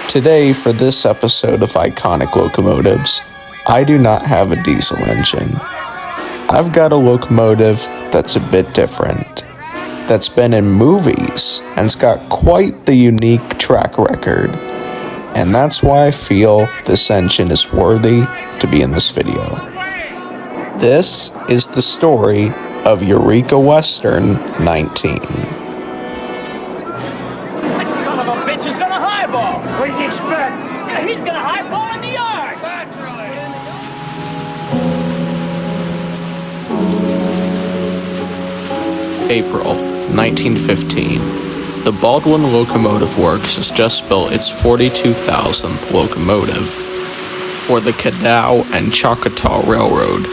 Today, for this episode of Iconic Locomotives, I do not have a diesel engine. I've got a locomotive that's a bit different, that's been in movies, and it's got quite the unique track record. And that's why I feel this engine is worthy to be in this video. This is the story of Yreka Western 19. What do you expect? He's gonna highball in the yard! April 1915. The Baldwin Locomotive Works has just built its 42,000th locomotive for the Caddo and Choctaw Railroad,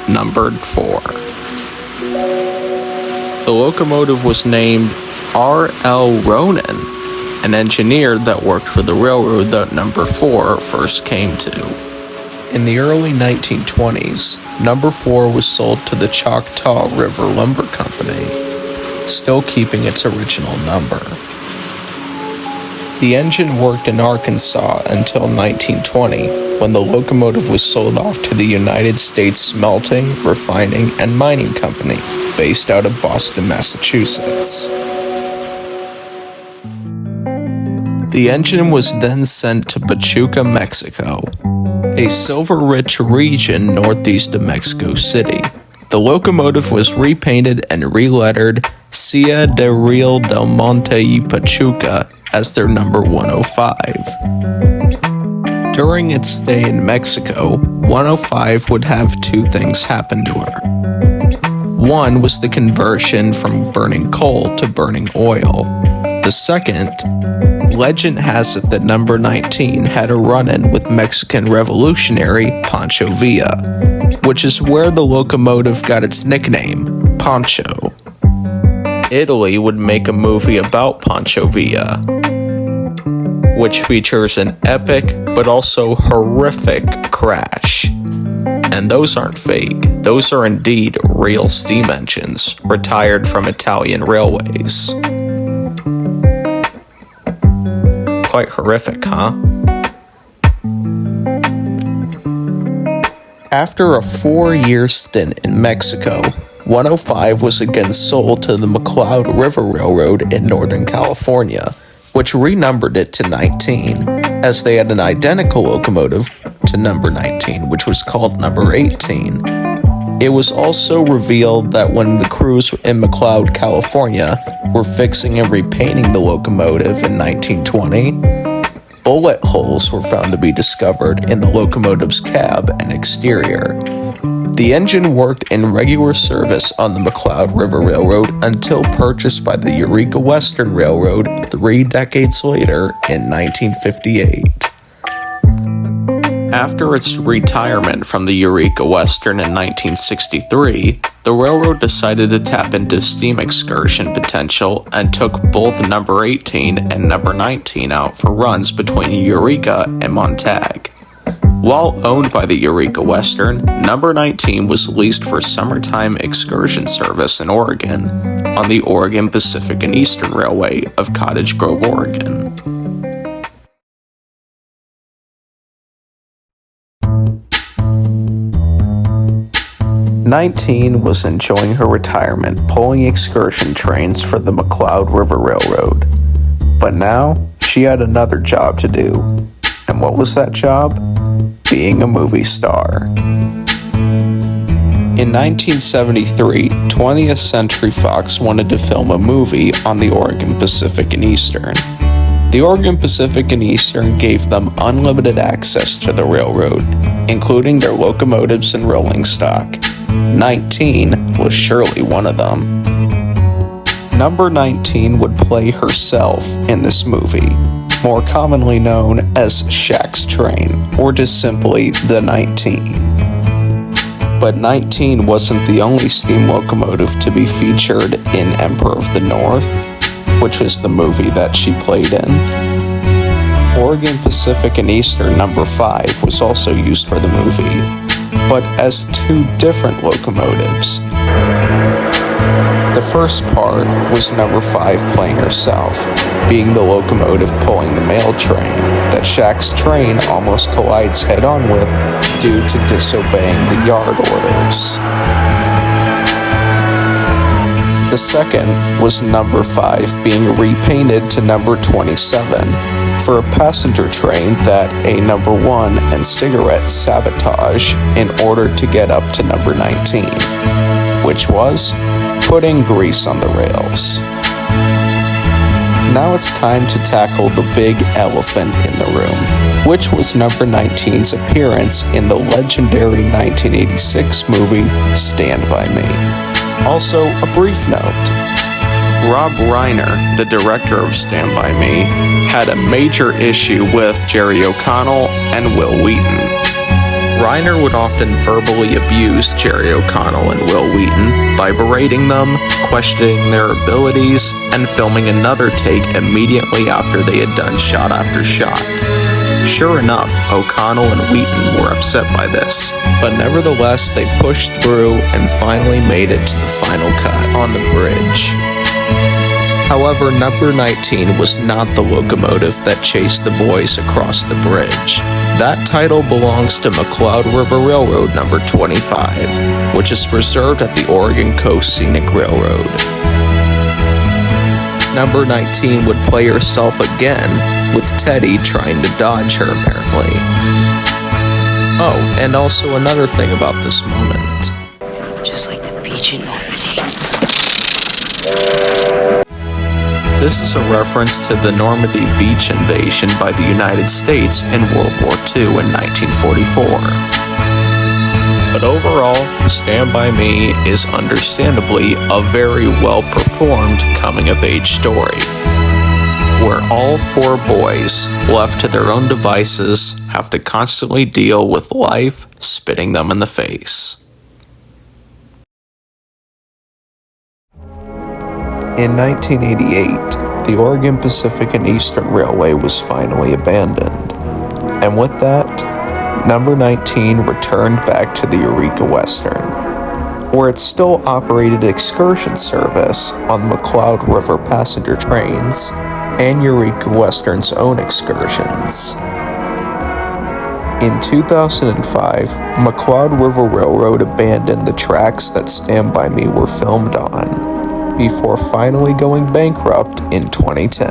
numbered 4. The locomotive was named R.L. Ronan, an engineer that worked for the railroad that number 4 first came to. In the early 1920s, number 4 was sold to the Choctaw River Lumber Company, still keeping its original number. The engine worked in Arkansas until 1920, when the locomotive was sold off to the United States Smelting, Refining, and Mining Company, based out of Boston, Massachusetts. The engine was then sent to Pachuca, Mexico, a silver-rich region northeast of Mexico City. The locomotive was repainted and relettered Silla de Real del Monte y Pachuca as their number 105. During its stay in Mexico, 105 would have 2 things happen to her. One was the conversion from burning coal to burning oil. The second, legend has it that number 19 had a run-in with Mexican revolutionary Pancho Villa, which is where the locomotive got its nickname, Pancho. Italy would make a movie about Pancho Villa, which features an epic but also horrific crash. And those aren't fake, those are indeed real steam engines retired from Italian railways. Quite horrific, huh? After a 4-year stint in Mexico, 105 was again sold to the McLeod River Railroad in Northern California, which renumbered it to 19, as they had an identical locomotive to number 19, which was called number 18. It was also revealed that when the crews in McLeod, California were fixing and repainting the locomotive in 1920, bullet holes were found to be discovered in the locomotive's cab and exterior. The engine worked in regular service on the McLeod River Railroad until purchased by the Yreka Western Railroad 3 decades later in 1958. After its retirement from the Yreka Western in 1963, the railroad decided to tap into steam excursion potential and took both number 18 and number 19 out for runs between Yreka and Montague. While owned by the Yreka Western, number 19 was leased for summertime excursion service in Oregon on the Oregon Pacific and Eastern Railway of Cottage Grove, Oregon. "19 was enjoying her retirement pulling excursion trains for the McLeod River Railroad. But now, she had another job to do. And what was that job? Being a movie star. In 1973, 20th Century Fox wanted to film a movie on the Oregon Pacific and Eastern. The Oregon Pacific and Eastern gave them unlimited access to the railroad, including their locomotives and rolling stock. 19 was surely one of them. Number 19 would play herself in this movie, more commonly known as Shaq's Train, or just simply the 19. But 19 wasn't the only steam locomotive to be featured in Emperor of the North, which was the movie that she played in. Oregon Pacific and Eastern number 5 was also used for the movie. but as two different locomotives. The first part was number 5 playing herself, being the locomotive pulling the mail train that Shaq's train almost collides head-on with due to disobeying the yard orders. The second was number 5 being repainted to number 27 for a passenger train that a number 1 and cigarette sabotage in order to get up to number 19, which was putting grease on the rails. Now it's time to tackle the big elephant in the room, which was number 19's appearance in the legendary 1986 movie Stand By Me. Also, a brief note. Rob Reiner, the director of Stand By Me, had a major issue with Jerry O'Connell and Will Wheaton. Reiner would often verbally abuse Jerry O'Connell and Will Wheaton by berating them, questioning their abilities, and filming another take immediately after they had done shot after shot. Sure enough, O'Connell and Wheaton were upset by this, but nevertheless they pushed through and finally made it to the final cut on the bridge. However, number 19 was not the locomotive that chased the boys across the bridge. That title belongs to McLeod River Railroad number 25, which is preserved at the Oregon Coast Scenic Railroad. Number 19 would play herself again, with Teddy trying to dodge her apparently. Oh, and also another thing about this moment. Just like the beach in Normandy. This is a reference to the Normandy beach invasion by the United States in World War II in 1944. But overall, Stand By Me is understandably a very well-performed coming-of-age story, where all 4 boys, left to their own devices, have to constantly deal with life spitting them in the face. In 1988, the Oregon Pacific and Eastern Railway was finally abandoned, and with that, number 19 returned back to the Yreka Western, where it still operated excursion service on McLeod River passenger trains and Yreka Western's own excursions. In 2005, McLeod River Railroad abandoned the tracks that Stand By Me were filmed on, before finally going bankrupt in 2010.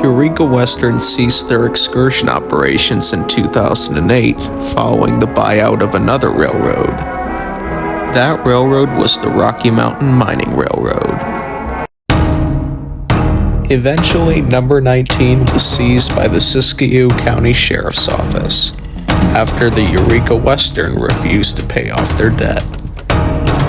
Yreka Western ceased their excursion operations in 2008 following the buyout of another railroad. That railroad was the Rocky Mountain Mining Railroad. Eventually, number 19 was seized by the Siskiyou County Sheriff's Office after the Yreka Western refused to pay off their debt.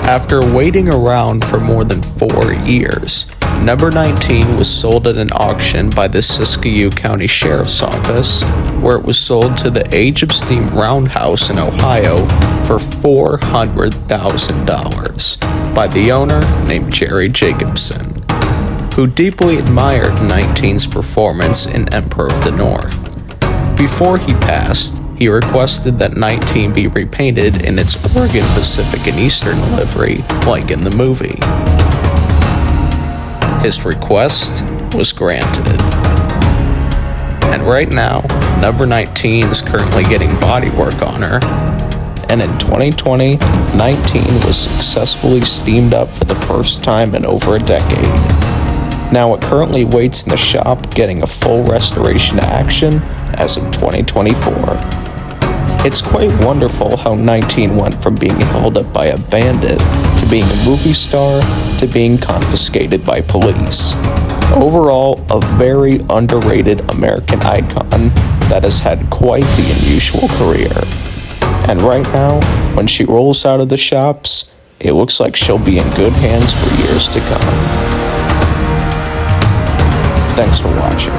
After waiting around for more than 4 years, number 19 was sold at an auction by the Siskiyou County Sheriff's Office, where it was sold to the Age of Steam Roundhouse in Ohio for $400,000 by the owner named Jerry Jacobson, who deeply admired 19's performance in Emperor of the North. Before he passed, he requested that 19 be repainted in its Oregon Pacific and Eastern livery, like in the movie. His request was granted. And right now, number 19 is currently getting body work on her. And in 2020, 19 was successfully steamed up for the first time in over a decade. Now it currently waits in the shop getting a full restoration action as of 2024. It's quite wonderful how 19 went from being held up by a bandit to being a movie star to being confiscated by police. Overall, a very underrated American icon that has had quite the unusual career. And right now, when she rolls out of the shops, it looks like she'll be in good hands for years to come. Thanks for watching.